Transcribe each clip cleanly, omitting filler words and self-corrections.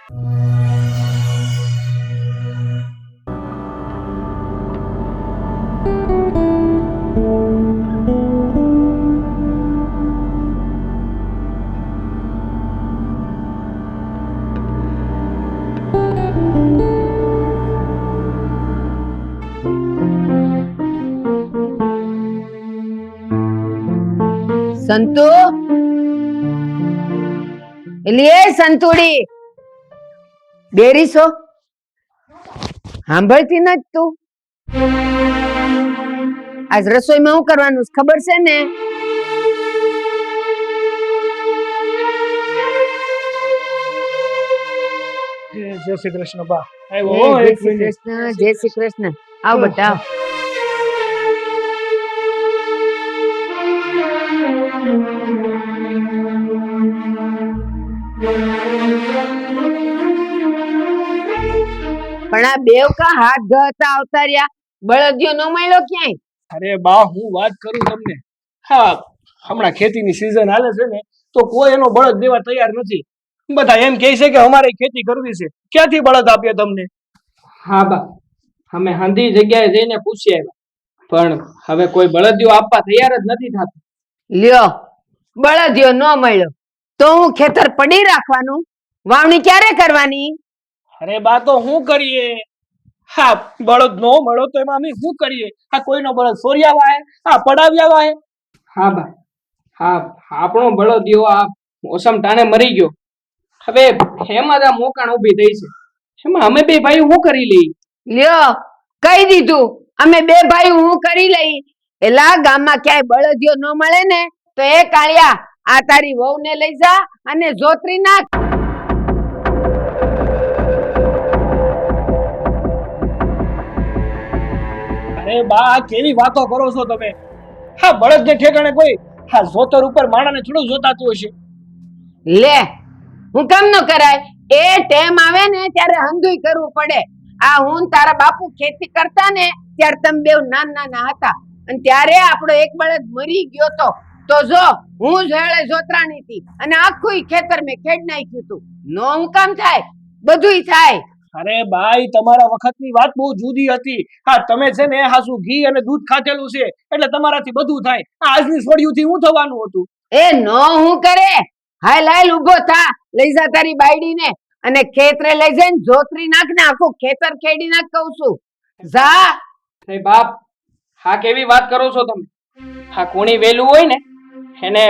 સંતુ એલી સંતુડી બેરી છો સાંભળતી ન તું આજ રસોઈમાં શું કરવાનું છે ખબર છે ને? જય શ્રી કૃષ્ણ બા. જય શ્રી કૃષ્ણ, જય શ્રી કૃષ્ણ. આવ બેટા આવ. પણ આ બેવ કા હાથ ગતા આવતા રહ્યા, બળદિયો ન મળ્યો ક્યાંય? અરે બા હું વાત કરું તમને. હા હમણાં ખેતીની સીઝન હાલે છે ને તો કોઈ એનો બળદ દેવા તૈયાર નથી. બધા એમ કહે છે કે અમારે ખેતી કરવી છે. ક્યાંથી બળદ આપીએ તમને? હા બા, અમે હંધી જગ્યાએ જઈને પૂછી આવ્યા પણ હવે કોઈ બળદિયો આપવા તૈયાર જ નથી થતું. લ્યો બળદિયો ન મળ્યો તો હું ખેતર પડી રાખવાનું? વાવણી ક્યારે કરવાની? અરે બા તો શું કરીએ? હા બળદ નો મળો તો એમાં અમે શું કરીએ? આ કોઈનો બળદ સોરિયા વાય, આ પડાવ્યા વાય. હા બા, હા આપણો બળદિયો આ મોસમ ટાણે મરી ગયો. હવે એમાં જ આ મોકાણ ઊભી થઈ છે. એમાં અમે બે ભાઈ શું કરી લઈ? લ્યો કહી દીધું, અમે બે ભાઈ હું કરી લઈ. એલા ગામમાં ક્યાંય બળદિયો ન મળે ને તો એ કાળિયા આ તારી વહુને લઈ જા અને જોતરી નાખ. અરે બા કેવી વાતો કરો છો તમે? હા બળદ ને ઠેકાણે કોઈ હા જોતર ઉપર માણાને થોડું જોતાતું હશે. લે હું કેમ ન કરાય? એ ટેમ આવે ને ત્યારે હંધુય કરવું પડે. આ હું ને તારા બાપુ ખેતી કરતા ને ત્યારે તમે બેવ નાના હતા અને ત્યારે આપણો એક બળદ મરી ગયો તો જો હું ઝેળે જોતરાણી હતી અને આખું ખેતર મેં ખેડ નાખ્યું હતું. નો હું કામ થાય? બધુંય થાય. અરે બાઈ તમારા વખતની વાત બહુ જુદી હતી. હા તમે છે ને હાસુ ઘી અને દૂધ ખાધેલું છે એટલે તમારાથી બધું થાય. આજની સોડિયુંથી હું થવાનું હતું? એ નો હું કરે? હાલ હાલ ઉભો થા, લઈ જા તારી બાયડીને અને ખેતરે લઈ જઈને જોતરી નાખ ને આખું ખેતર ખેડી નાખ કહું છું. જા. અરે બાપ, હા કેવી વાત કરો છો તમે? હા કોણી વેલું હોય ને એને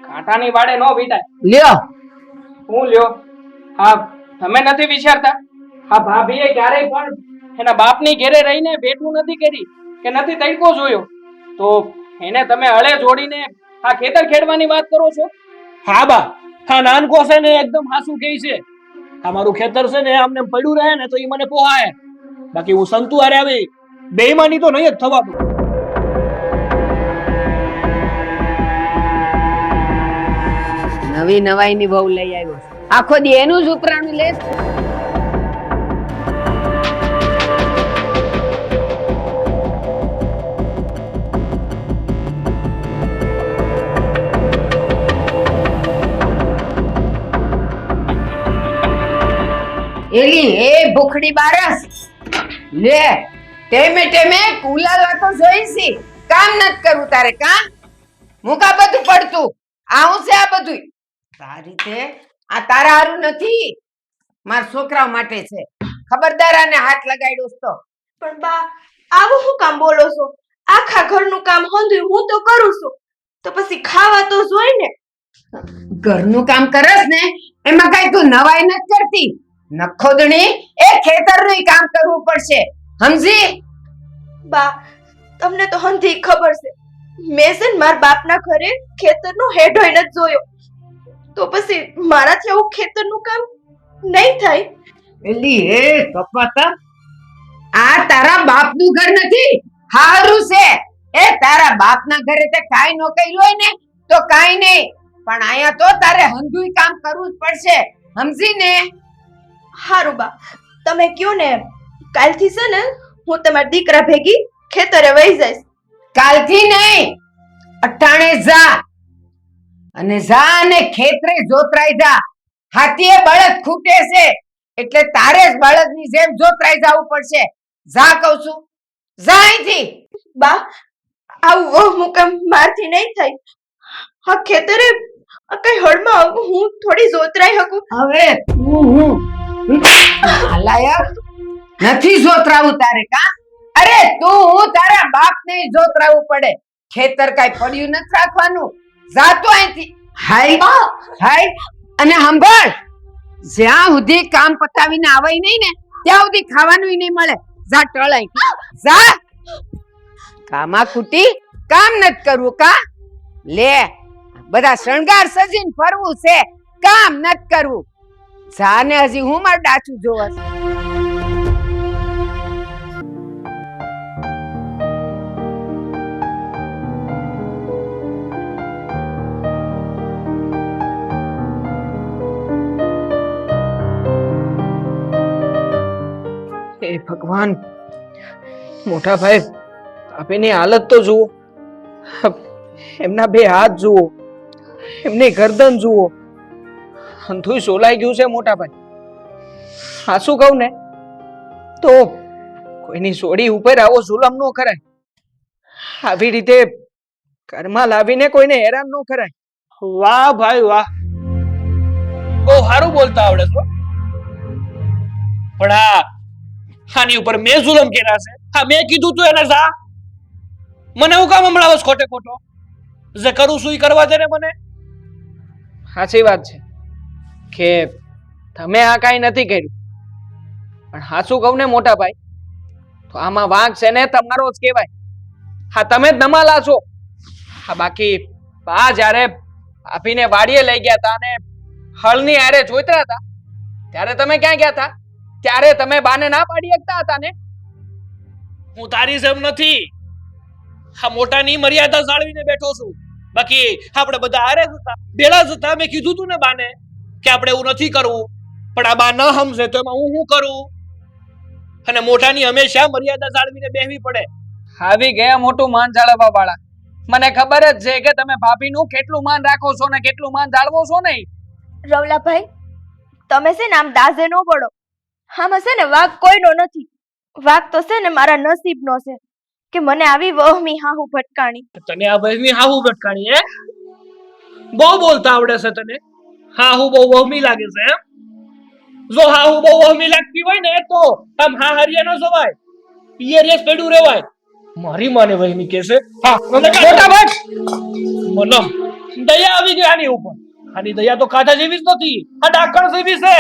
કાંટાની વાડે ન વીટાય. લ્યો હું લ્યો? હા તમે નથી વિચારતા? હા ભાભીએ ક્યારેય પણ એના બાપની ઘેરે રહીને ભેટું નથી કરી કે નથી તડકો જોયો તો એને તમે હળે જોડીને આ ખેતર ખેડવાની વાત કરો છો? હા બા, હા નાનકો છે ને એકદમ હાસુ કહે છે. આ મારું ખેતર છે ને આમને પડ્યું રહે ને તો એ મને પોહાય. બાકી હું સંતુ હારે આવી બેઈમાની તો નહીં જ થવાનું. નવી નવાઈની બહુ લઈ આવ્યો, આખો દી એનું જ ઉપરાણું લેસ. એલી એ ભૂખડી બારસ લે ટેમે કુલાવા તો જોઈસી. કામ નત કરું તારે? કામ મુકા બધું પડતું આવું છે આ બધું તારી તે આ તારા હારું નથી, મારા છોકરાઓ માટે છે. ખબરદાર આને હાથ લગાડ્યો તો. પણ બા આવું શું કામ બોલો છો? આખા ઘરનું કામ હંધુય હું તો કરું છું તો પછી ખાવા તો જોઈ ને. ઘરનું કામ કરસ ને એમાં કઈ તું નવાઈ નથી કરતી? નખોદણી એ ખેતરનું કામ કરવું પડશે, સમજી? બા તમને તો હંધી ખબર છે, મેં છે ને મારા બાપના ઘરે ખેતરનો હેડોય નથી જોયો તો પછી મારાથી આવું ખેતરનું કામ નહીં થાય. એલી એ કપાતા આ તારા બાપનું ઘર નથી, હારું છે. એ તારા બાપના ઘરે તે કાઈ નો કર્યું હોય ને તો કાઈ નહીં, પણ આયા તો તારે હંધુય કામ કરવું જ પડશે, સમજી ને? હારું બા, તમે કયો ને કાલથી છે ને હું તમારા દીકરા ભેગી ખેતરે વહી જઈશ. કાલથી નહીં, અટાણે જા અને જા અને ખેતરે જોતરાઈ જા. હાથીએ બળદ ખૂટે છે એટલે તારે જ બળદની જેમ જોતરાઈ જવું પડશે. જા કહું છું, જા અહીંથી. બા આવું વહમું કામ મારથી નહીં થાય. આ ખેતરે આ કઈ હળમાં હું થોડી જોતરાઈ શકું. હવે નાલાયક, નથી જોતરાવું તારે કા? અરે તું હું તારા બાપને જોતરાવું પડે. ખેતર કાઈ પડ્યું નથી રાખવાનું. જા તો અહીંથી. હાય હાય. અને સાંભળ, જ્યાં સુધી કામ પતાવીને આવાય નહીં ને ત્યાં સુધી ખાવાનું નહીં મળે. જા ટળ અહીંથી. જા. કામા કુટી કામ નથી કરવું કા? લે બધા શણગાર સજીને ફરવું છે, કામ નથી કરવું. જા ને હજી હું મારું ડાચું જોવા. હે ભગવાન, મોટા ભાઈ ભાભીની હાલત તો જુઓ, એમના બે હાથ જુઓ, એમની ગરદન જુઓ, હંથુય સોલાઈ ગયું છે મોટા ભાઈ. હા શું કહું ને તો કોઈની સોડી ઉપર આવો જુલમ ન કરાય. આવી રીતે ઘરમાં લાવીને કોઈને હેરાન ન કરાય. વાહ ભાઈ વાહ, બહુ સારું બોલતા આવડે છો. પણ આની ઉપર મેં જુલમ કર્યા છે. હા મેં કીધું તું એને જા. મને હું કામ હમણાં ખોટે ખોટો જે કરું છું એ કરવા દે ને મને. સાચી વાત છે કે તમે આ કાંઈ નથી કર્યું, પણ હાચું કહું ને મોટા ભાઈ તો આમાં વાંક છે ને તમારો જ કહેવાય. હા તમે જ નમાલા છો. હા બાકી બા જ્યારે ભાભીને વાડીએ લઈ ગયા હતા અને હળની હારે જોઈતા હતા ત્યારે તમે ક્યાં ગયા હતા? ત્યારે તમે બાને ના પાડી શકતા હતા ને. હું તારી જેમ નથી. હા મોટાની મર્યાદા જાળવીને બેઠો છું. બાકી આપણે બધા હારે જ હતા, ભેળા જ હતા. મેં કીધું તું ને બાને કે આપણે એવું નથી કરવું, પણ આ બા ન સમજે તો એમાં હું શું કરું? અને મોટાની હંમેશા મર્યાદા જાળવીને બેહવી પડે. આવી ગયા મોટું માન જાળવવા વાળા. મને ખબર જ છે કે તમે ભાભીનું કેટલું માન રાખો છો ને કેટલું માન જાળવો છો ને. રવલાભાઈ તમે છે ને આમ દાઝે ન પડો. આમાં છે ને વાંક કોઈનો નથી. વાંક તો છે ને મારા નસીબનો છે કે મને આવી વહમી હાહુ ભટકાણી. તને આ વહમી હાહુ ભટકાણી હે? બહુ બોલતા આવડે છે તને. હાહુ બહુ વહમી લાગે છે એમ? જો હાહુ બહુ વહમી લાગતી હોય ને તો આમ હા હરિયા ન જવાય, પિયરિયસ પડ્યું રહેવાય. મારી માને વહમી કહેશે. હા મોટા ભાઈ, મને દયા આવી ગઈ આની ઉપર. આની દયા તો કાઢા જેવી જ નથી, આ ડાકણ જેવી છે.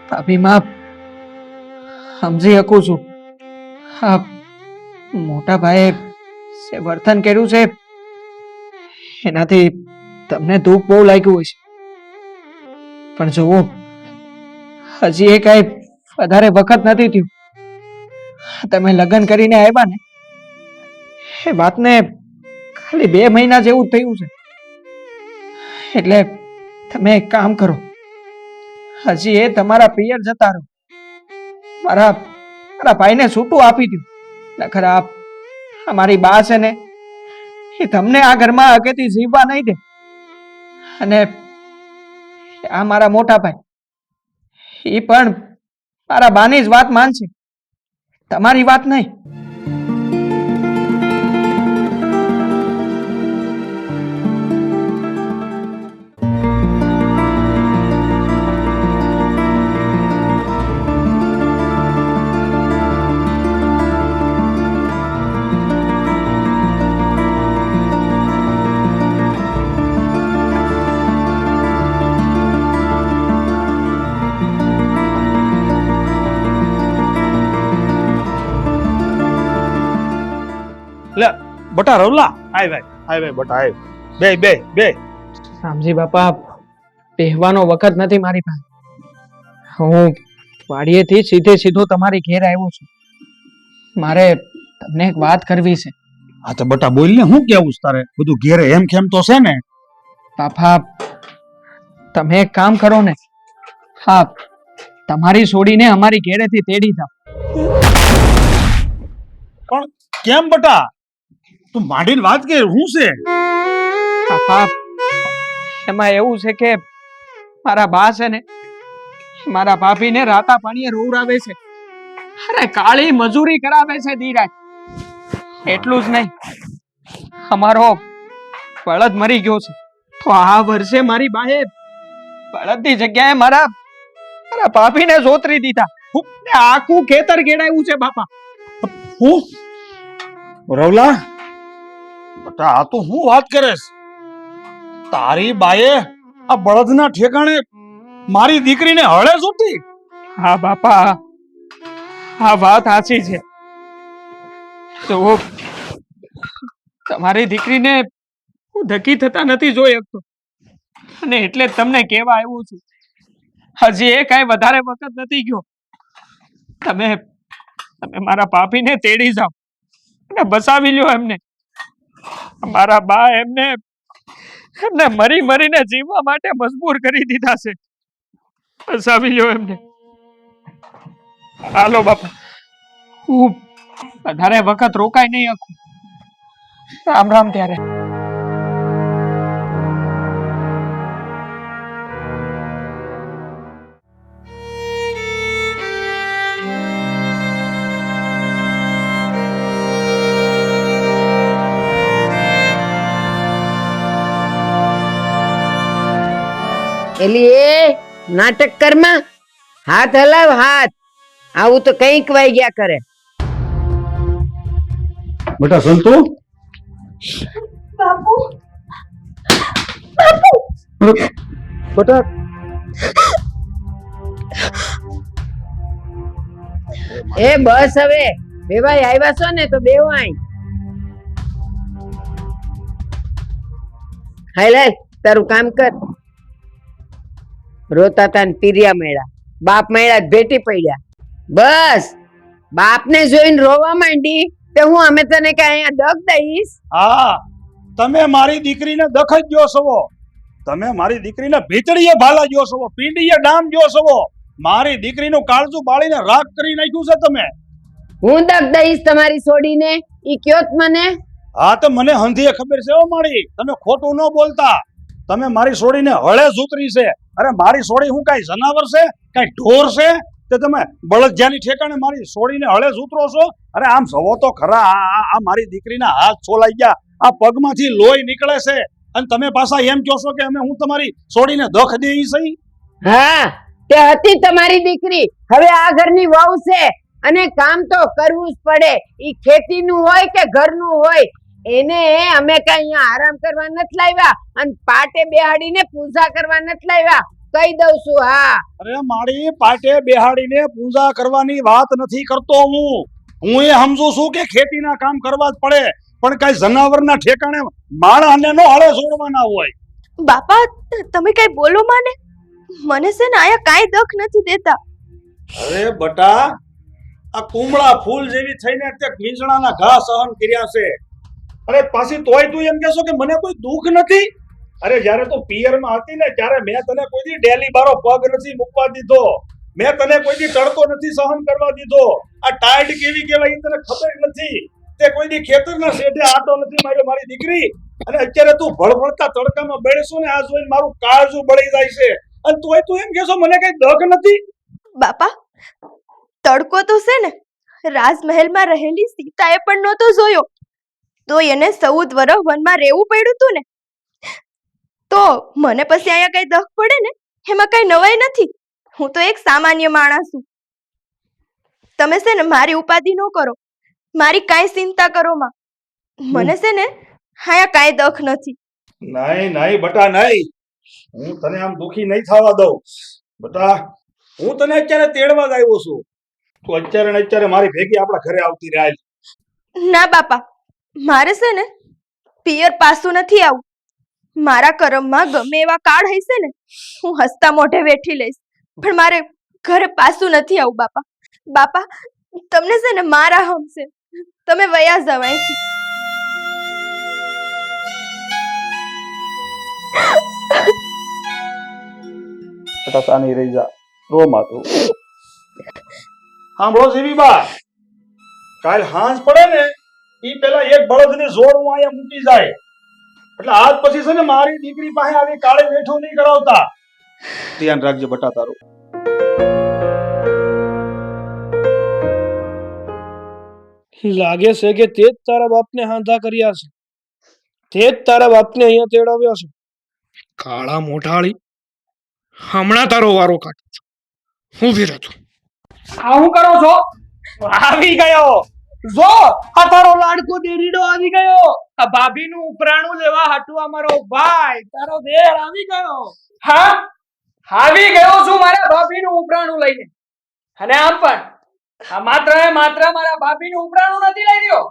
ભાભી માં સમજી શકું છું. હા મોટા ભાઈએ જે વર્તન કર્યું છે એનાથી તમને દુઃખ બહુ લાગ્યું હોય છે, પણ જુઓ હજી એ કઈ વધારે વખત નથી થયું. તમે લગ્ન કરીને આવ્યા ને એ વાતને ખાલી 2 મહિના જેવું થયું છે. એટલે તમે એક કામ કરો, હજી એ તમારા પિયર જતા રહો. મારા ભાઈને છૂટું આપી દો. નખર અમારી બા છે ને એ તમને આ ઘરમાં હકેથી જીવવા નહીં દે. અને આ મારા મોટા ભાઈ એ પણ મારા બાની જ વાત માનશે, તમારી વાત નહીં. લે બટા રવલા આય ભાઈ બટા આય. બે રામજી બાપા, પહેવાનો વખત નથી મારી પાસે. હું વાડીએથી સીધો તમારી ઘેર આવ્યો છું. મારે તમને એક વાત કરવી છે. હા તો બટા બોલ ને, હું કેવું છે તારે? બધું ઘેરે એમ કેમ તો છે ને. બાપા તમે એક કામ કરો ને, હા તમારી છોડીને અમારી ઘેરેથી તેડી જાઓ. પણ કેમ બટા? તું માંડીને વાત કે હું છે? બાપા એમાં એવું છે કે મારા બા છે ને મારા ભાભીને રાતા પાણીએ રોવરાવે છે. અરે કાળી મજૂરી કરાવે છે દીરાજ. એટલું જ નહીં, અમારો બળદ મરી ગયો છે તો આ વર્ષે મારી બાએ બળદની જગ્યાએ મારા ભાભીને જોતરી દીધા ને આખું ખેતર ગેડાયું છે બાપા. હું રવલા બટા આ તો હું વાત કરેસ? તારી બાએ આ બળદના ઠેકાણે મારી દીકરીને હળે જોતી? હા બાપા, આ વાત સાચી છે. તો તમારી દીકરીને હું ધકી થતા નથી જોઈ શકતો અને એટલે જ તમને કહેવા આવ્યો છું. હજી એ કાંઈ વધારે વખત નથી ગયો. તમે મારા ભાભીને તેડી જાઓ અને બસાવી લ્યો એમને. મારા બા એમને મરી મરીને જીવવા માટે મજબૂર કરી દીધા છે. બસાવી લ્યો એમને. હાલો બાપા, હું વધારે વખત રોકાય નહીં શકું. રામ રામ ત્યારે. એલી એ નાટક કરમાં હાથ હલાવ હાથ. આવું તો કઈક વાઈ ગયા કરે. બેટા સંતુ, બાપુ બેટા એ બસ હવે બેવાય આવ્યા છો ને તો બેવાય. હાલ હાલ તારું કામ કર. રોતા તા ને પીરિયા મળ્યા, બાપ મળ્યા જ ભેટી પડ્યા. બસ બાપને જોઈને રોવા માંડી તે હું અમે તને કે અહીંયા દગ દઈશ? હા, તમે મારી દીકરીને દખ જ જો છો. તમે મારી દીકરીને ભીતળીએ ભાલા જો છો, પીંડીએ ડામ જો છો. મારી દીકરીનું કાળજું બાળીને રાખ કરી નાખ્યું છે તમે. હું દગ દઈશ તમારી છોડીને? ઈ કયો જ મને. હા તો મને હંધીએ ખબર છે હો મારી, તમે ખોટું ન બોલતા. તમે મારી છોડીને હળે જ ઉતરી છે. અરે મારી છોડી હું કાંઈ જનાવર છે, કાંઈ ઢોર છે તે તમે બળદજાની ઠેકાણે મારી છોડીને હળે જ ઉતરો છો? અરે આમ સવો તો ખરા, આ મારી દીકરીના હાથ છોલાઈ ગયા, આ પગમાંથી લોહી નીકળે છે અને તમે પાછા એમ કહો છો કે હું તમારી છોડીને દખ દેઈ છે? હા, તે હતી તમારી દીકરી, હવે આ ઘરની વહુ છે અને કામ તો કરવું જ પડે. ઈ ખેતીનું હોય કે ઘરનું હોય, એને અમે કઈ અહીંયા આરામ કરવા નથી લાવ્યા અને પાટે બેહાડીને પૂજા કરવા નથી લાવ્યા. કહી દઉં છું. હા, અરે મારી પાટે બેહાડીને પૂજા કરવાની વાત નથી કરતો હું એ સમજુ છું કે ખેતીના કામ કરવા જ પડે, પણ કઈ જનાવરના ઠેકાણે માણસને નો હળે છોડવાના હોય. બાપા તમે કઈ બોલો મને છે ને આયા કાંઈ દખ નથી દેતા. અરે બટા, આ કુમળા ફૂલ જેવી થઈને તે વીંજણાના ઘા સહન કર્યા છે. અરે પાછી તોય તું એમ કહેશો કે મને કોઈ દુઃખ નથી? અરે જ્યારે તું પિયરમાં હતી ને ત્યારે મેં તને કોઈ દી ડેલી બારો પગ નથી મૂકવા દીધો, મેં તને કોઈ દી તડકો નથી સહન કરવા દીધો. આ ટાઈડ કેવી કહેવાય એ તને ખબર નથી. તે કોઈ દી ખેતરના શેઢે આટો નથી માર્યો મારી દીકરી. અને અત્યારે તું ભળભળતા તડકામાં બેસું ને આ જોઈને મારું કાળજું બળી જાય છે અને તોય તું એમ કહેશો મને કઈ દખ નથી? બાપા તડકો તો છે ને રાજમહેલમાં રહેલી સીતાએ પણ નહોતો જોયો, તો એને 14 વર્ષ વનમાં રહેવું પડ્યું હતું ને. તો મને પછી અહીંયા કઈ દખ પડે ને એમાં કઈ નવાઈ નથી. હું તો એક સામાન્ય માણસ છું. તમે છે ને મારી ઉપાધિ ન કરો, મારી કાંઈ ચિંતા કરો માં. મને છે ને અહીંયા કાંઈ દખ નથી. નહીં નહીં બટા નહીં, હું તને આમ દુખી નહીં થવા દઉં. બટા હું તને અત્યારે તેડવા જ આવ્યો છું. તું અત્યારે ને અત્યારે મારી ભેગી આપણા ઘરે આવતી રહે. ના બાપા, મારે છે ને પિયર પાછું નથી આવું. મારા કરમમાં ગમે એવા કાળ હશે ને હું હસતા મોઢે બેઠી લઈશ, પણ મારે ઘરે પાછું નથી આવું. બાપા બાપા તમને છે ને મારા હમશે, તમે વયા જાવ અહીંથી. સાની રહી જા, રો માતું. સાંભળો જીવી બા, કાલ હાંજ પડે ને ઈ પેલા એક બળદની જોડ હું અહીંયા મૂકી જાય એટલે આજ પછી છે ને મારી દીકરી પાસે આવી કાળે વેઠું નહીં કરાવતા. ધ્યાન રાખજે બટા તારું. લાગે છે કે તે જ તારા બાપને હાંધા કર્યા છે, તે જ તારા બાપને અહીંયા તેડાવ્યા છે. કાળા મોઢાળી, હમણાં તારો વારો કાઢું છું. ઊભી રહે તું. આ હું કરો છો? આવી ગયો જો, આ તારો લાડકો દેરીડો આવી ગયો. આ ભાભીનું ઉપરાણું લેવા હાટુ અમારો ભાઈ તારો દેર આવી ગયો. હા, આવી ગયો છું મારા ભાભીનું ઉપરાણું લઈને. અને આમ પણ આ માત્ર મારા ભાભીનું ઉપરાણું નથી લઈ રહ્યો,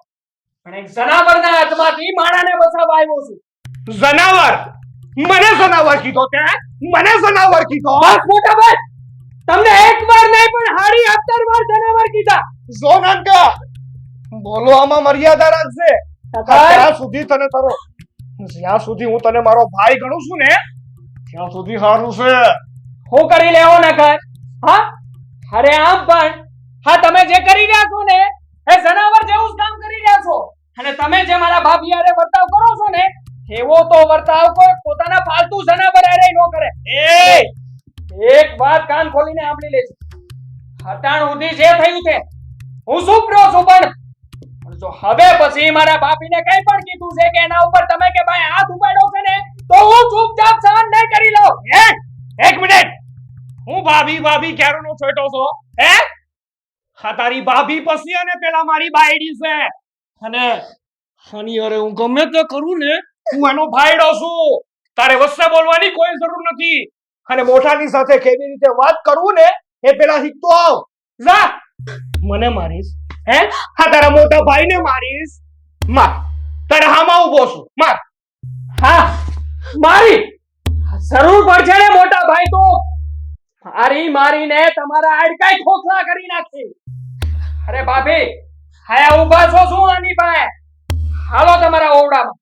પણ એક જનાવરના હાથમાંથી માણાને બચાવવા આવ્યો છું. જનાવર? મને જનાવર કીધો તે? મને જનાવર કીધો? બસ મોટા ભાઈ, તમને એક વાર નહીં પણ હાડી 17 વાર જનાવર કીધા. જો નાનકા, બોલો આમાં મર્યાદા રાખજે. જ્યાં સુધી તને તારો, જ્યાં સુધી હું તને મારો ભાઈ ગણું છું ને ત્યાં સુધી સારું છે. હું કરી લેવો ન કર. હા, અરે આમ પણ હા, તમે જે કરી રહ્યા છો ને એ જનાવર જેવું જ કામ કરી રહ્યા છો. અને તમે જે મારા ભાભી હારે વર્તાવ કરો છો ને એવો તો વર્તાવ કોઈ પોતાના ફાલતુ જનાવર હારે ન કરે. એક વાત કાન ખોલીને સાંભળી લેજો. હટાણ ઉધી જે થયું છે હું ચૂપ રહ્યો છું, પણ જો હવે પછી મારા ભાભીને કઈ પણ કીધું છે કે એના ઉપર તમે કે ભાઈ હાથ ઉપાડ્યો છે ને તો હું ચૂપચાપ સહન નહીં કરી લઉં. એક મિનિટ, હું ભાભી ભાભી ક્યારનો છોટો છો? હે, હા તારી ભાભી પછી અને પેલા મારી બાયડી છે. અને હની અરે હું ગમે તે કરું ને હું એનો ભાઈડો છું. તારે વચ્ચે બોલવાની કોઈ જરૂર નથી. અને મોટાની સાથે કેવી રીતે વાત કરવું ને એ પેલા શીખતો આવ. જા, મને મારીશ? હે, હા તારા મોટા ભાઈને મારીશ? માર. તારે હામાં ઊભો છું, માર. હા, મારી જરૂર પડશે ને મોટા ભાઈ તો મારીને તમારા આડકાઈ ખોખલા કરી નાખી. અરે ભાભી, હાયા ઊભા છો શું આની પાસે? હાલો તમારા ઓરડામાં.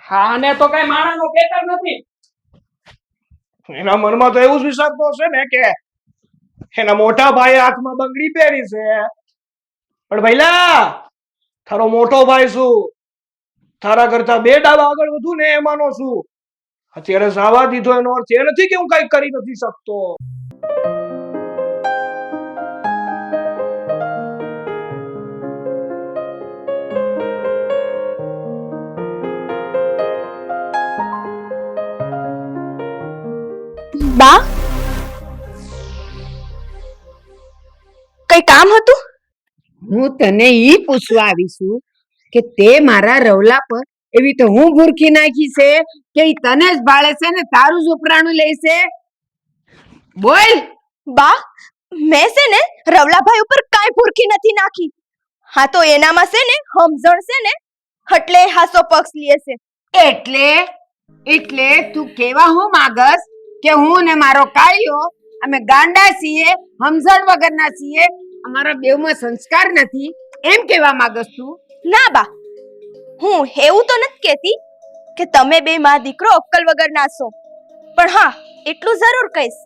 હા, ને તો કઈ માણાનો ખેતર નથી. એના મનમાં તો એવું જ વિચારતો હશે ને કે એના મોટા ભાઈ હાથમાં બંગડી પહેરી છે, પણ ભઈલા તારો મોટો ભાઈ છું, તારા કરતા 2 ડાબા આગળ વધુ ને એમાંનો છું. અત્યારે જવા દીધો એનો અર્થ એ નથી કે હું કઈ કરી નથી શકતો. બા, કઈ કામ હતું? હું તને ઈ પૂછવા આવી છું કે તે મારા રવલા પર એવી તો હું ભૂરખી નાખી છે કે ઈ તને જ ભાળે છે ને તારું જ ઉપરાણું લે છે? બોલ. બા, મેં છે ને રવલાભાઈ ઉપર કાંઈ ભૂરખી નથી નાખી. હા, તો એનામાં છે ને સમજણ છે ને એટલે હાસો પક્ષ લે છે. એટલે તું કેવા હું માગસ કે હું ને મારો કાળિયો અમે ગાંડા છીએ, સમજણ વગરના છીએ, અમારા બેવમાં સંસ્કાર નથી, એમ કેવા માંગસ તું? ના બા, હું એવું તો નથી કહેતી કે તમે બે માં દીકરો અક્કલ વગરના છો, પણ હા એટલું જરૂર કહીશ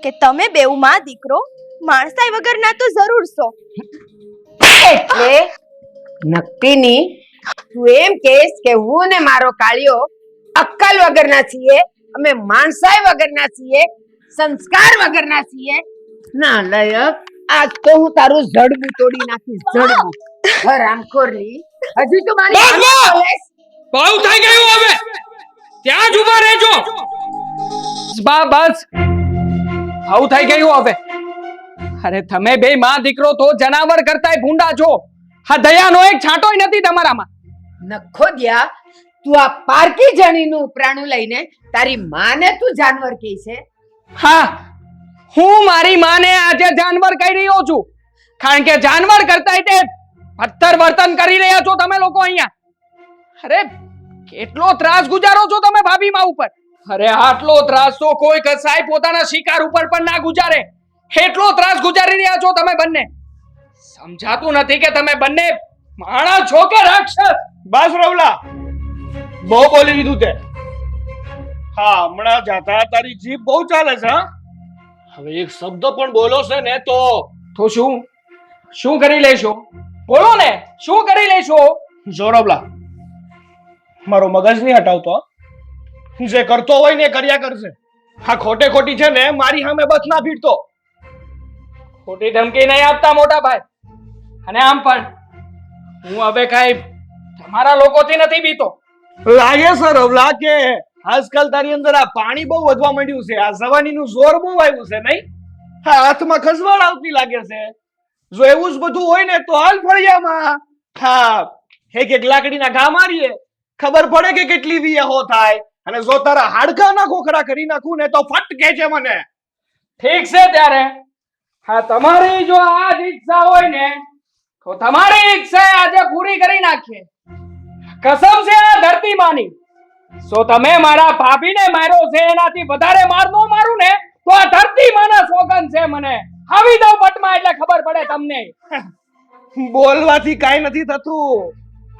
કે તમે બેવ માં દીકરો માણસાઈ વગરના તો જરૂર છો. એટલે નક્કીની તું એમ કહેશ કે હું ને મારો કાળિયો અક્કલ વગરના છીએ, અમે માણસાઈ વગરના છીએ, સંસ્કાર વગરના છીએ? ના લાયક, આજ તો હું તારું જડબું તોડી નાખીશ, જડબું. હરામખોરી, હજી તો મારી સામે બોલેશ? બહુ થઈ ગયું, હવે ત્યાં જ ઊભા રહેજો. બસ આવું થઈ ગયું હવે. અરે તમે બે માં દીકરો તો જનાવર કરતાય ભૂંડા છો. આ દયાનો એક છાંટોય નથી તમારામાં. નખોદિયા, તું આ પારકી જણીનું ઉપરાણું લઈને તારી માને તું જાનવર કહે છે? હા, હું મારી માને આજે જાનવર કહી રહ્યો છું, કારણ કે જાનવર કરતાય તે પથ્થર વર્તન કરી રહ્યા છો તમે લોકો અહીંયા. અરે કેટલો ત્રાસ ગુજારો છો તમે ભાભી માં ઉપર. અરે આટલો ત્રાસ તો કોઈ કસાઈ પોતાના શિકાર ઉપર પણ ના ગુજારે, એટલો ત્રાસ ગુજારી રહ્યા છો તમે બંને. સમજાતું નથી કે તમે બંને માણસ છો કે રાક્ષસ. બસ રવલા, બહુ બોલી દીધું તે. હા, હમણાં જાતા તારી જીભ બહુ ચાલે છે. હા, હવે એક શબ્દ પણ બોલો છે ને તો શું કરી લેશો? બોલો ને, શું કરી લેશો? જોરબલા મારો મગજ નહીં હટાવતો હો. જે કરતો હોય ને એ કર્યા કરશે. હા ખોટે ખોટી છે ને મારી સામે બસ ના ભીડતો. ખોટી ધમકી નહીં આપતા મોટા ભાઈ. અને આમ પણ હું હવે કાંઈ તમારા લોકોથી નથી બીતો. લાગે સર રવલા કે આજકાલ તારી અંદર આ પાણી બહુ વધવા માંડ્યું છે. આ જવાનીનું જોર બહુ આવ્યું છે નહીં? હા હાથમાં ખસવાડ આવતી લાગે છે. જો એવું જ બધું હોય ને તો હાલ ફળિયામાં હા એક લાકડીના ઘા મારીએ ખબર પડે કે કેટલી વિયહો થાય. અને જો તારા હાડકાના ખોખરા કરી નાખું ને તો ફટ કે છે મને. ઠીક છે ત્યારે. હા તમારી જો આ જ ઈચ્છા હોય ને તો તમારી ઈચ્છા આજે પૂરી કરી નાખીએ. કસમ છે આ ધરતી માની. જો તમે મારા ભાભીને માર્યો છે એનાથી વધારે માર નો મારું ને તો આ ધરતી માના સોગન છે મને. આવી દઉં પટમાં એટલે ખબર પડે તમને. બોલવાથી કાઈ નથી થતું.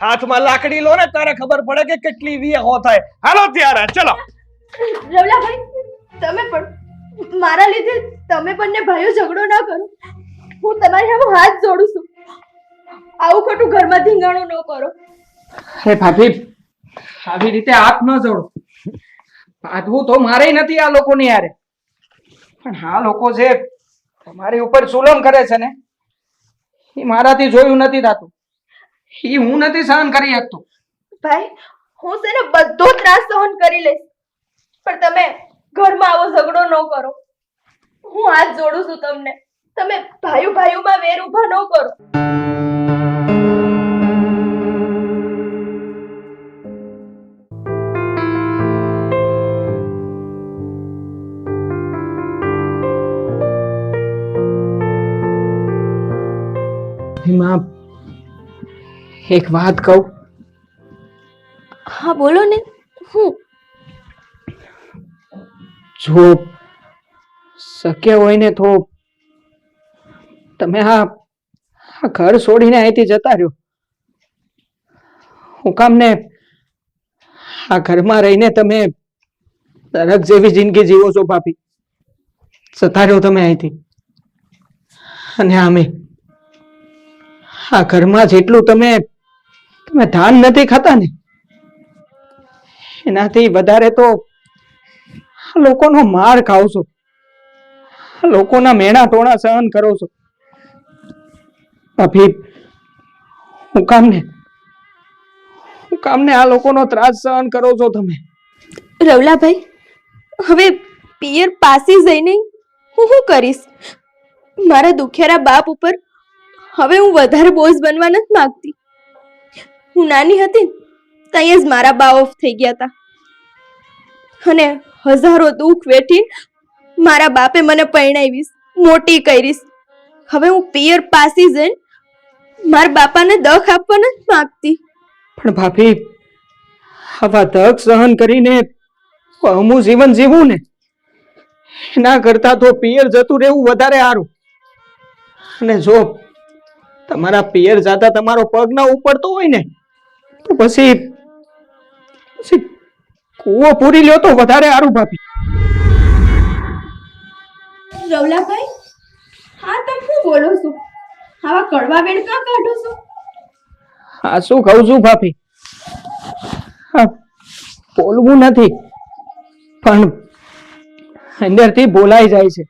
હાથમાં લાકડી લો ને તારે ખબર પડે કે કેટલી વિયહો થાય. હાલો ત્યારે ચલો. રવલાભાઈ તમે પણ મારા લીધે તમે બંને ભાઈઓ ઝઘડો ના કરો. હું તમારી સામે હાથ જોડું છું. આવું ખોટું ઘરમાં ધીંગાણું ન કરો. અરે ભાભી આવી રીતે હાથ ન જોડો. બાંધવું તો મારે નથી આ લોકોની યારે. પણ આ લોકો જે તમારી ઉપર જુલમ કરે છે ને એ મારાથી જોયું નથી થતું. એ હું નથી સહન કરી શકતો. ભાઈ હું છે ને બધો ત્રાસ સહન કરી લઈશ પણ તમે ઘરમાં આવો ઝઘડો ન કરો. હું હાથ જોડું છું તમને. તમે ભાઈઓ ભાઈઓમાં વેર ઊભા ન કરો. માં એક વાત કહું? હા બોલો ને. હું જો શક્ય હોય ને તો તમે આ ઘર છોડીને અહીંથી જતા રહ્યો. હું કામ ને આ ઘરમાં રહીને તમે નરક જેવી જિંદગી જીવો છો ભાભી. જતા રહ્યો તમે અહીંથી. અને આમે આ ઘરમાં જેટલું તમે ધાન નથી ખાતા ને એનાથી વધારે તો લોકોનો માર ખાવ છો. લોકોના મેણા ટોણા સહન કરો છો. ભાભી હું કામને આ લોકોનો ત્રાસ સહન કરો છો તમે? રવલાભાઈ હવે પિયર પાસે જઈને હું શું કરીશ? મારા દુખિયારા બાપ ઉપર હવે હું વધારે બોઝ બનવા નથી માંગતી. હું નાની હતી ત્યાં જ મારા બા ઓફ થઈ ગયા હતા અને હજારો દુઃખ વેઠી મારા બાપે મને પરણાવીશ, મોટી કરીશ. હવે હું પિયર પાસી જઈને મારા બાપાને દખ આપવા નથી માંગતી. પણ ભાભી આવા દખ સહન કરીને અમું જીવન જીવવું ને એના કરતા તો પિયર જતું રહેવું વધારે સારું. અને જો તમારા પિયર જાતા તમારો પગ ના ઉપડતો હોય ને તો પછી કૂવો પૂરી લ્યો તો વધારે સારું ભાભી. રવલાભાઈ હા તમે શું બોલો છો? આવા કડવા વેણ કાં કાઢો છો? હા શું કહું છું ભાભી? હા બોલવું નથી પણ અંદરથી બોલાઈ જાય છે.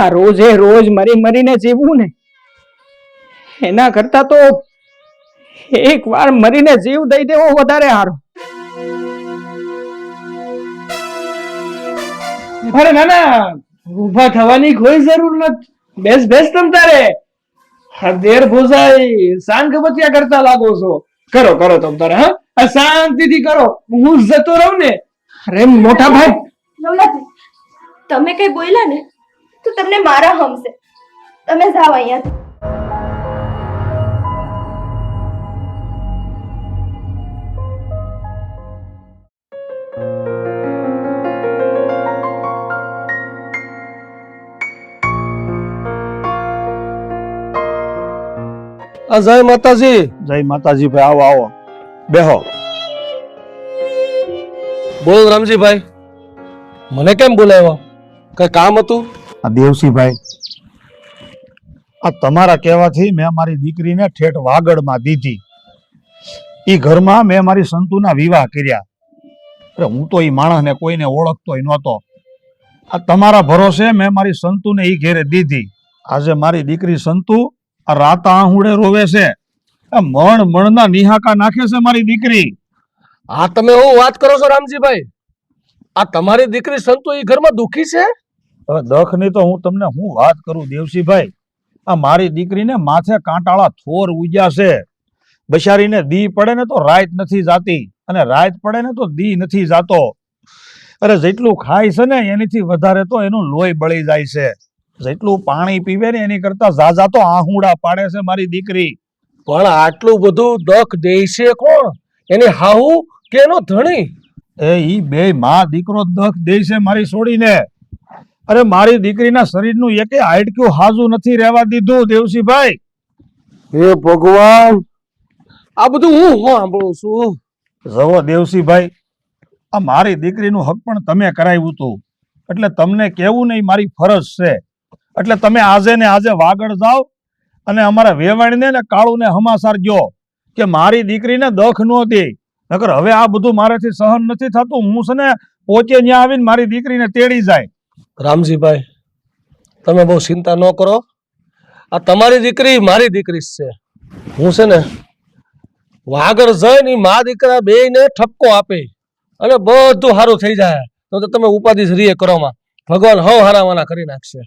આ રોજે રોજ મરી મરીને જીવવું ને એના કરતા તો એક વાર મરીને જીવ દઈ દેવો વધારે સારો. અરે ના ના ઊભા થવાની કોઈ જરૂર નથી. બેસ બેસ તમ તારે. દેર ભૂસાઈ સાંગ બતિયા કરતા લાગો છો. કરો કરો તમ તારે. હા આ શાંતિથી કરો. હું જતો રહું ને. અરે મોટા ભાઈ રવલાભાઈ તમે કઈ બોલ્યા ને તો તમને મારા હમશે. તમે જાઓ અહીંયાથી. જય માતાજી. જય માતાજી ભાઈ. આવો આવો બેહો. બોલ રામજીભાઈ, મને કેમ બોલાવ્યા? કઈ કામ હતું? આ દેવસીભાઈ આ તમારા કહેવાથી મેં મારી દીકરીને ઠેઠ વાગડમાં દીધી એ ઘરમાં મેં મારી સંતુના વિવાહ કર્યા. અરે હું તો એ માણસને કોઈને ઓળખતોય નહોતો. આ તમારા ભરોસે મેં મારી સંતુને એ ઘેરે દીધી. આજે મારી દીકરી સંતુ આ રાતા આહુડે રોવે છે. આ મણના નિહાકા નાખે છે મારી દીકરી. આ તમે હું વાત કરો છો રામજીભાઈ? આ તમારી દીકરી સંતુ એ ઘરમાં દુખી છે? હવે દખની તો હું તમને હું વાત કરું દેવસીભાઈ. આ મારી દીકરીને માથે કાંટાળા થોર ઉગ્યા છે. બિચારીને દી પડે ને તો રાત નથી જાતી, અને રાત પડે ને તો દી નથી જાતો. અરે જેટલું ખાય છે ને એનીથી વધારે તો એનું લોહી બળી જાય છે. જેટલું પાણી પીવે ને એની કરતા ઝાઝા તો આહુડા પાડે છે મારી દીકરી. પણ આટલું બધું દખ દે છે કોણ? એની હાહુ કે એનો ધણી? એ ઈ બે માં દીકરો દખ દે છે મારી છોડીને. અરે મારી દીકરીના શરીરનું એકે હાડકું હાજુ નથી રહેવા દીધું દેવસીભાઈ. હે ભગવાન, આ બધું હું સાંભળું છું. જવો દેવસીભાઈ, આ મારી દીકરીનું હક પણ તમે કરાવ્યું હતું, એટલે તમને કેવું નહીં મારી ફરજ છે. એટલે તમે આજે ને આજે વાગડ જાઓ અને અમારા વેવાણીને ને કાળુને હમાસાર ગયો કે મારી દીકરીને દખ ન દે. નકર હવે આ બધું મારાથી સહન નથી થતું. હું છે ને પોચે ત્યાં આવીને મારી દીકરીને તેડી જાય. રામજીભાઈ, તમે બહુ ચિંતા ન કરો. આ તમારી દીકરી મારી દીકરી જ છે. હું છે ને વાગડ જઈને મા દીકરા બે ને ઠપકો આપે અને બધું સારું થઈ જાય. તો તમે ઉપાધિ રીએ કરોમાં ભગવાન હવ હારાવાના કરી નાખશે.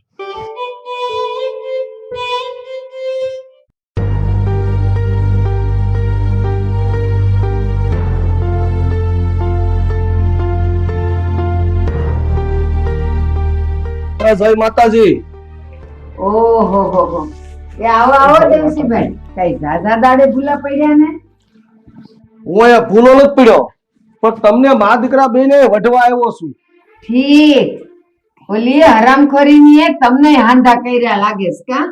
જય માતાજી. ઓહો હો. એ આવો આવો દેવસીભાઈ, કઈ ઝાઝા દાડે ભૂલા પડ્યા ને? હું અહીંયા ભૂલો નથી પડ્યો, પણ તમને મા દીકરા બે ને વઢવા આવ્યો છું. ઠીક. ઓલી હરામખોરીની એ તમને હાંધા કર્યા લાગે છે કા?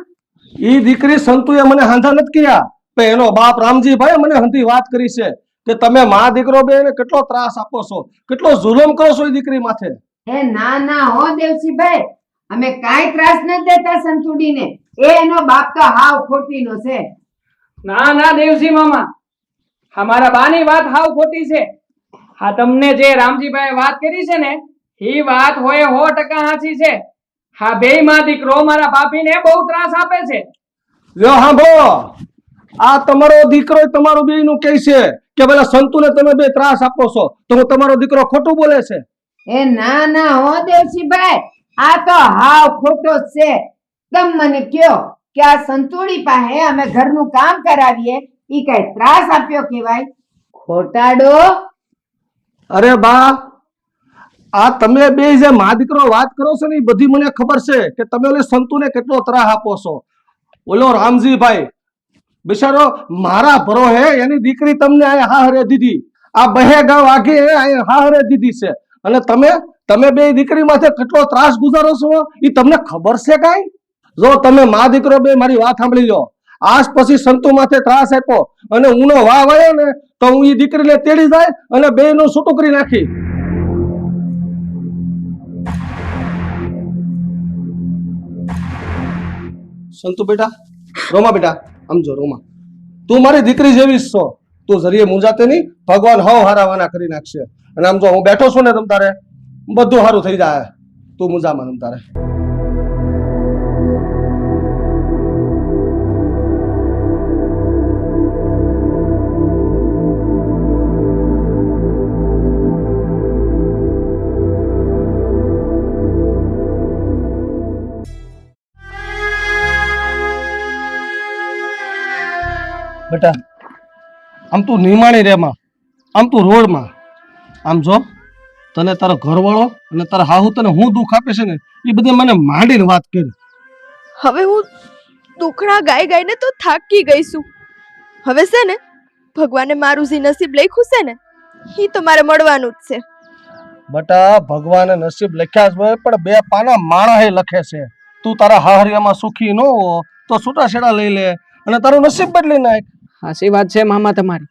ઈ દીકરી સંતુએ મને હાંધા નથી કર્યા, પણ એનો બાપ રામજીભાઈ મને હંધી વાત કરી છે કે તમે મા દીકરો બે ને કેટલો ત્રાસ આપો છો, કેટલો જુલમ કરો છો એ દીકરી માથે. હે ના ના હો દેવસીભાઈ, અમે કાઈ ત્રાસ ન દેતા સંતુડીને. એ એનો બાપ તો હાવ ખોટીનો છે. ના ના દેવસી મામા, અમારા બાની વાત હાવ ખોટી છે. હા, તમને જે રામજીભાઈ વાત કરી છે ને એ વાત હોય 100% સાચી છે. હા, બેય માં દીકરો મારા ભાભીને બહુ ત્રાસ આપે છે. લ્યો સાંભળો, આ તમારો દીકરો તમારું બે નું કહે છે કે પેલા સંતુને તમે બે ત્રાસ આપો છો, તો હું તમારો દીકરો ખોટું બોલે છે? એ ના ના હો દેવસીભાઈ, આ તો હાવ ખોટો જ છે. તમ મને કયો કે આ સંતુડી પાસે અમે ઘરનું કામ કરાવીએ ઈ કઈ ત્રાસ આપ્યો કેવાય? ખોટાડો. અરે બા, આ તમે બે જે મા દીકરો વાત કરો છો ને એ બધી મને ખબર છે કે તમે ઓલી સંતુને કેટલો ત્રાસ આપો છો. ઓલો રામજીભાઈ બિચારો મારા ભરો હે, એની દીકરી તમને અહીંયા હાહરે દીધી, આ બહે ગાવ આગે અહીંયા હાહરે દીધી છે, અને તમે બે દીકરી માથે કેટલો ત્રાસ ગુજારો છો એ તમને ખબર છે કાંઈ? જો તમે મા દીકરો બે મારી વાત સાંભળી લો, આજ પછી સંતુ માથે ત્રાસ આપ્યો અને ઉનો વાહ વાયો ને તો હું એ દીકરીને તેડી જાય અને બે નું છૂટું કરી નાખી. સંતુ બેટા, રોમા બેટા, આમ જો રોમા, તું મારી દીકરી જેવી જ છો. તું જરીએ મૂંઝાતે નહીં, ભગવાન હવ હારાવાના કરી નાખશે. અને આમ જો હું બેઠો છું ને તમ તારે બધું સારું થઈ જાય. તું મૂંઝામાં તમ તારે. બેટા, આમ તું નિમાણી રેમાં, આમ તું રોડમાં, આમ જો તને તારો ઘરવાળો અને તારા હાહુ તને હું દુઃખ આપે છે ને એ બધી મને માંડીને વાત કરી. હવે હું દુખડા ગાઈ ગાઈને તો થાકી ગઈ છું. હવે છે ને ભગવાને મારું જે નસીબ લખ્યું છે ને એ તો મારે મળવાનું જ છે. બેટા, ભગવાને નસીબ લખ્યા જ હોય પણ બે પાના માણસે લખે છે. તું તારા હાહરિયામાં સુખી ન હો તો છૂટાછેડા લઈ લે અને તારું નસીબ બદલી નાખ. સાચી વાત છે મામા તમારી.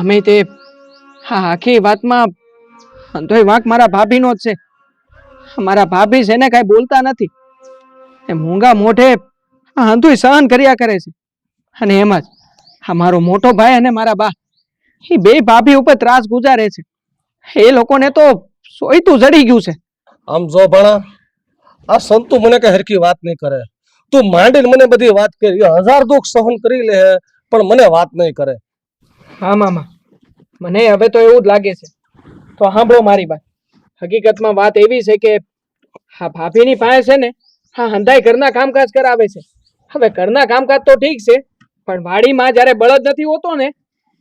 અમે તે હા આખી વાતમાં તોય વાંક મારા ભાભીનો જ છે. મારા ભાભી છે ને કાંઈ બોલતા નથી, એ મૂંગા મોઢે હંધુય સહન કર્યા કરે છે. અને એમાં જ મારો મોટો ભાઈ અને મારા બા એ બે ભાભી ઉપર ત્રાસ ગુજારે છે. એ લોકોને તો સોયતું જડી ગયું છે. આમ જો ભણા, આ સંતુ મને કઈ હરખી વાત નહીં કરે. તું માંડીને મને બધી વાત કરી, 1000 દુઃખ સહન કરી લે પણ મને વાત નહીં કરે. હા મામા, મને હવે તો એવું જ લાગે છે. તો સાંભળો મારી વાત. હકીકતમાં વાત એવી છે કે હા ભાભીની પાસે છે ને હા હંધાઈ ઘરના કામકાજ કરાવે છે. હવે ઘરના કામકાજ તો ઠીક છે, પણ વાડીમાં જ્યારે બળદ નથી હોતો ને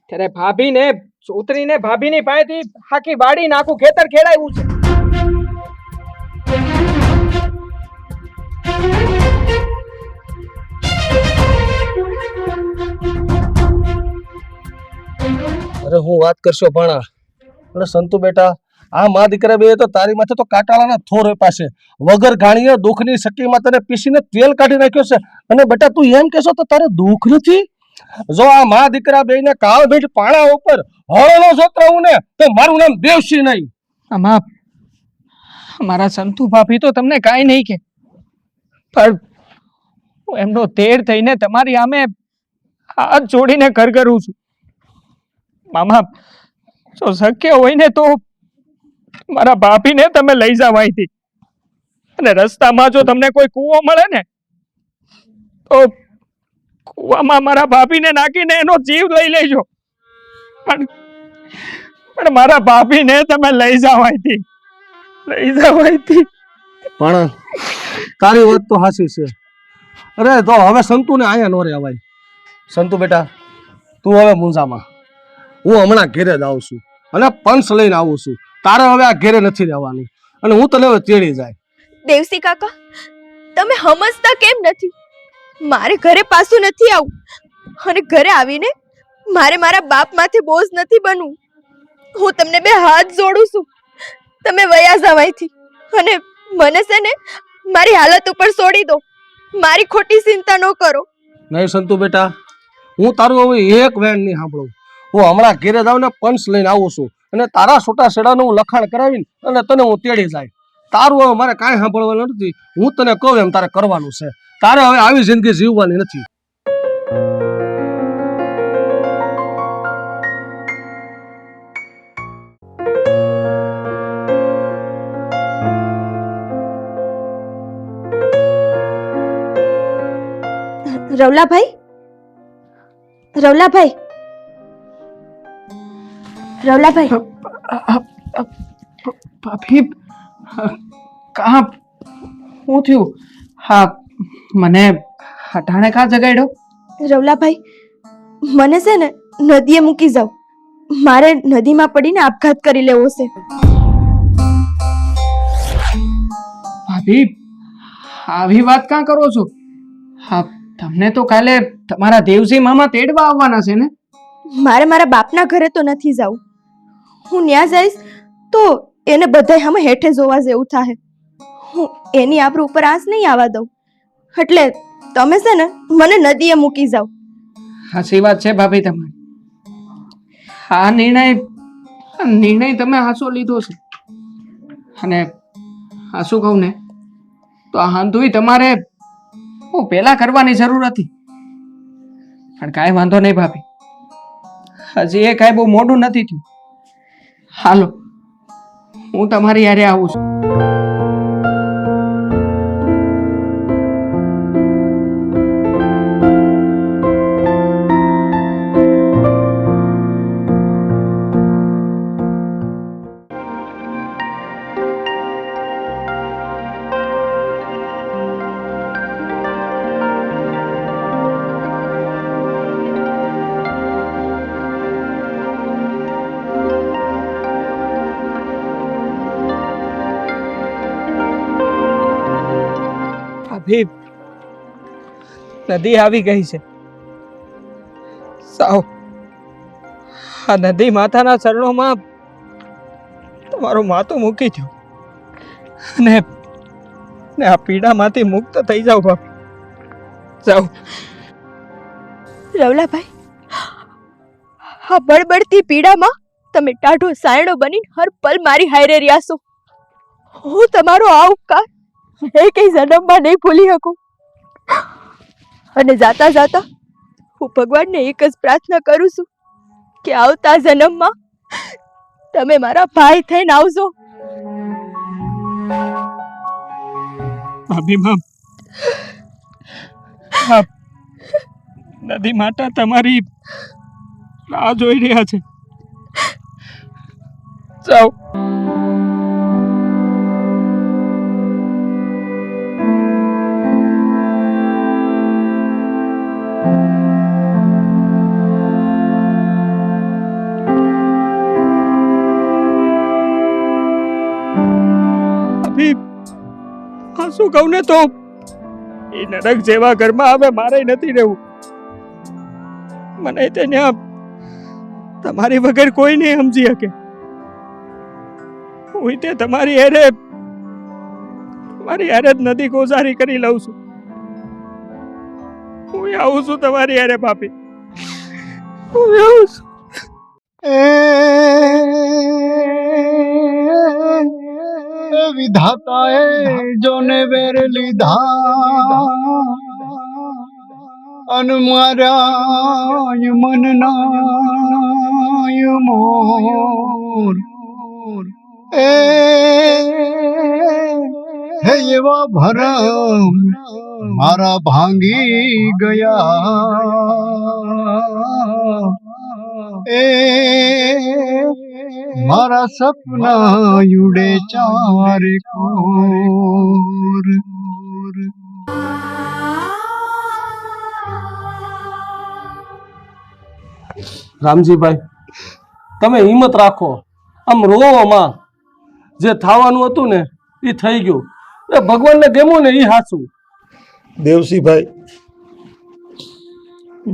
ત્યારે ભાભીને ઉતરીને ભાભીની પાસેથી આખી વાડી ને આખું ખેતર ખેડાવ્યું છે. અરે હું વાત કરશો ભણા. અરે સંતુ બેટા, આ મા દીકરા બે તો તારી માથે તો કાટાળાના થોર પાસે વગર ગાણીએ દુઃખની સકીમાં તને પીસીને તેલ કાઢી નાખ્યો છે. અને બેટા તું એમ કહેશો તો તારે દુઃખ નથી? જો આ મા દીકરા બેયને કાળ ભેટ પાણા ઉપર હળનો જોતરાવું ને તો મારું નામ દેવસિંહ નહીં. આમાં મારા સંતુ ભાભી તો તમને કાંઈ નહીં કે, પણ હું એમનો તેર થઈને તમારી સામે હાથ જોડીને ઘર કરું છું. મામા, જો શક્ય હોય ને તો મારા ભાભીને તમે લઈ જાવ અહીંથી. અને રસ્તામાં જો તમને કોઈ કૂવો મળે ને તો કૂવામાં મારા ભાભીને નાખીને એનો જીવ લઈ લેજો. પણ મારા ભાભીને તમે લઈ જાવ અહીંથી, લઈ જાવ અહીંથી. પણ તારી વાત તો હાચી છે. અરે તો હવે સંતુને અહીંયા નો રહેવાય. સંતુ બેટા, તું હવે મુંજામાં, હું હમણાં ઘેરે જ આવું છું અને પંચ લઈને આવું છું. તારે હવે આ ઘેરે નથી રહેવાનું અને હું તને હવે તેડી જાય. દેવસી કાકા, તમે સમજતા કેમ નથી? મારે ઘરે પાછું નથી આવું, અને ઘરે આવીને મારે મારા બાપ માથે બોજ નથી બનવું. હું તમને બે હાથ જોડું છું, તમે વયા જાવ અહીંથી અને મને છે ને મારી હાલત ઉપર છોડી દો. મારી ખોટી ચિંતા ન કરો. નહીં સંતુ બેટા, હું તારું હવે એક વેણ નહીં સાંભળું. હું હમણાં ઘેરે જાઉં ને પંચ લઈને આવું છું અને તારા છોટા છેડાનું હું લખાણ કરાવીને અને તને હું તેડી જાય. તારું હવે મારે કાંઈ સાંભળવાનું નથી. હું તને કહું એમ તારે કરવાનું છે. તારે હવે આવી જિંદગી જીવવાની નથી. રવલાભાઈ, રવલાભાઈ, રવલાભાઈ, ભાભી કાં શું થયું? હા મને હટાણે કાં જગાડ્યો? રવલાભાઈ, મને છે ને નદીએ મૂકી જાવ. મારે નદીમાં પડીને આપઘાત કરી લેવો છે. ભાભી આવી વાત કાં કરો છો? હા તમને તો કાલે તમારા દેવસિંહ મામા તેડવા આવવાના છે ને? મારે મારા બાપના ઘરે તો નથી જવું. હું ત્યાં જઈશ તો એને બધાય સામે હેઠે જોવા જેવું થાય. હું એની આબરૂ ઉપર આંચ નહીં આવવા દઉં. એટલે તમે છે ને મને નદીએ મૂકી જાવ. સાચી વાત છે ભાભી તમારી. આ નિર્ણય તમે હાસો લીધો છે. અને હાસું કહું ને તો આ હાંધુય તમારે હું પહેલા કરવાની જરૂર હતી. પણ કાંઈ વાંધો નહીં ભાભી, હજી એ કાંઈ બહુ મોડું નથી થયું. હાલો હું તમારી હારે આવું છું. ભાભી નદી આવી ગઈ છે. સાવ આ નદી માતાના ચરણોમાં તમારું માથું મૂકી દો અને આ પીડામાંથી મુક્ત થઈ જાઓ ભાભી, જાઓ. રવલાભાઈ, આ બળબડતી પીડામાં તમે ટાઢો સાયણો બનીને હર પલ મારી હારે રહ્યા છો. હું તમારો આ ઉપકાર કઈ જન્મમાં નહીં ભૂલી શકું. અને જાતા જાતા હું ભગવાનને એક જ પ્રાર્થના કરું છું કે આવતા જન્મમાં તમે મારા ભાઈ થઈને આવજો. ભાભી માં હા, નદી માતા તમારી રાહ જોઈ રહ્યા છે. જાઓ. શું કહું ને તો એ નરક જેવા ઘરમાં હવે મારે નથી રહેવું. મને ત્યાં તમારી વગર કોઈ નહીં સમજી શકે. હું તે તમારી હારે જ નદી ગોઝારી કરી લઉં છું. હું આવું છું તમારી હારે ભાભી. હું આવું છું. વિધાતાએ જોને વેર લીધા અન માર્યા મનના મોર એ હે એવા ભરમ મારા ભાંગી ગયા એ મારા સપના યુડે ચારે કોર. રામજીભાઈ, તમે હિંમત રાખો, આમ રોવો માં. જે થવાનું હતું ને એ થઈ ગયું. એ ભગવાનને ગમ્યું ને એ હાચું. દેવસીભાઈ,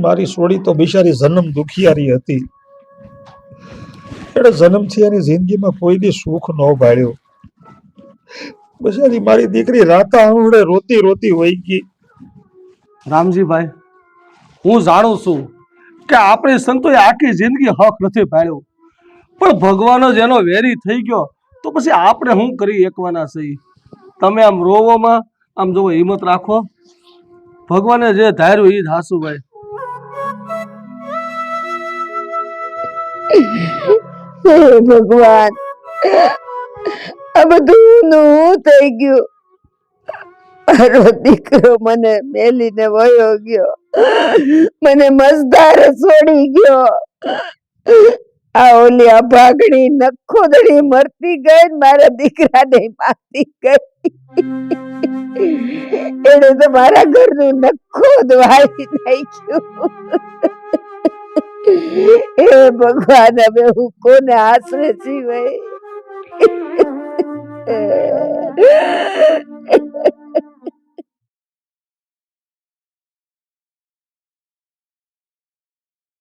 મારી સોડી તો બિચારી જન્મ દુખિયારી હતી. એને જન્મથી એની જિંદગીમાં કોઈ દી સુખ ન ભાળ્યો. બિચારી મારી દીકરી રાતા આંગળે રોતી રોતી વહી ગઈ. રામજીભાઈ, હું જાણું છું કે આપણી સંતોએ આખી જિંદગી હક નથી પાડ્યો, પણ ભગવાન જ એનો વેરી થઈ ગયો તો પછી આપણે શું કરી એકવાના છીએ? તમે આમ રોવોમાં આમ જો હિંમત રાખો. ભગવાને જે ધાર્યું એ જ હાસું ભાઈ. ભગવાન, આ બધું નું થઈ ગયું. મારો દીકરો મને મેલીને વયો ગયો, મને મજદાર છોડી ગયો. આ ઓલી અભાગણી નખોદડી મરતી ગઈ, મારા દીકરાને મારતી ગઈ. એને તો મારા ઘરનું નખોદ વાળી નાખ્યું. હે ભગવાન, હવે હું કોને આશરે જીવાય?